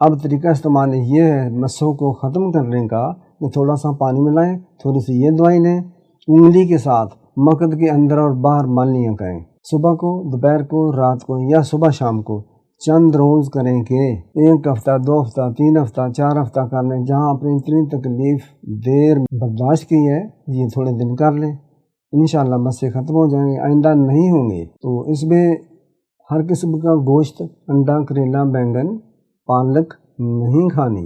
اب طریقہ استعمال یہ ہے مسوں کو ختم کرنے کا کہ تھوڑا سا پانی ملائیں، تھوڑی سی یہ دوائی لیں، انگلی کے ساتھ مقد کے اندر اور باہر مالنیاں کریں، صبح کو، دوپہر کو، رات کو یا صبح شام کو چند روز کریں کہ 1 ہفتہ، 2 ہفتہ، 3 ہفتہ، 4 ہفتہ کر لیں۔ جہاں اپنی اتنی تکلیف دیر برداشت کی ہے یہ تھوڑے دن کر لیں، انشاءاللہ مسئلے ختم ہو جائیں گے، آئندہ نہیں ہوں گے۔ تو اس میں ہر قسم کا گوشت، انڈا، کریلا، بینگن، پالک نہیں کھانی۔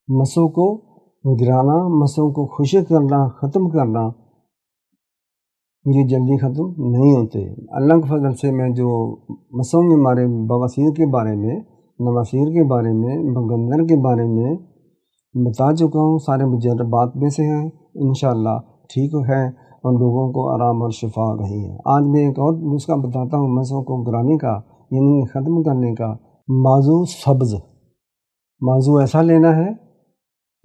مسوں کو گرانا، مسوں کو خشک کرنا، ختم کرنا، یہ جلدی ختم نہیں ہوتے۔ اللہ کے فضل سے میں جو مسوں کے بارے میں، بواسیر کے بارے میں، نواسیر کے بارے میں، بگندر کے بارے میں بتا چکا ہوں، سارے مجربات میں سے ہیں، انشاءاللہ ٹھیک ہے اور لوگوں کو آرام اور شفا رہی ہے۔ آج میں ایک اور نسخہ بتاتا ہوں مسوں کو گرانے کا، یعنی ختم کرنے کا۔ بازو سبز، بازو ایسا لینا ہے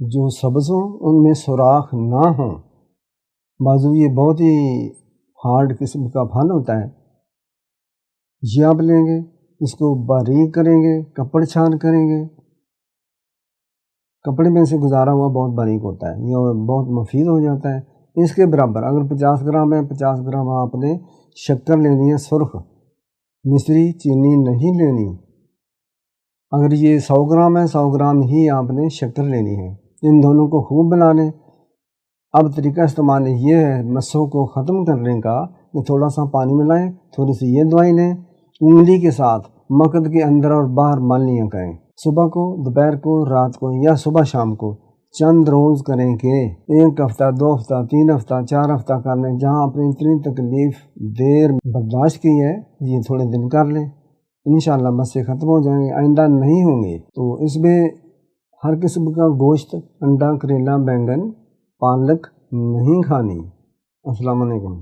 جو سبز ہوں، ان میں سوراخ نہ ہوں۔ بازو یہ بہت ہی ہارڈ قسم کا پھل ہوتا ہے، یہ آپ لیں گے، اس کو باریک کریں گے، کپڑ چھان کریں گے، کپڑے میں سے گزارا ہوا بہت باریک ہوتا ہے، یہ بہت مفید ہو جاتا ہے۔ اس کے برابر اگر 50 گرام ہے، 50 گرام آپ نے شکر لینی ہے، سرخ مصری چینی نہیں لینی۔ اگر یہ 100 گرام ہے، 100 گرام ہی آپ نے شکر لینی ہے، ان دونوں کو خوب بنا لیں۔ اب طریقہ استعمال یہ ہے مسوں کو ختم کرنے کا کہ تھوڑا سا پانی ملائیں، تھوڑی سی یہ دوائی لیں، انگلی کے ساتھ مقد کے اندر اور باہر مالنیاں کریں، صبح کو، دوپہر کو، رات کو یا صبح شام کو چند روز کریں کہ 1 ہفتہ، 2 ہفتہ، 3 ہفتہ، 4 ہفتہ کر لیں۔ جہاں اپنی اتنی تکلیف دیر برداشت کی ہے یہ تھوڑے دن کر لیں، انشاءاللہ مسئلے ختم ہو جائیں گے، آئندہ نہیں ہوں گے۔ تو اس میں ہر قسم کا گوشت، انڈا، کریلا، بینگن، پالک نہیں کھانی۔ السلام علیکم۔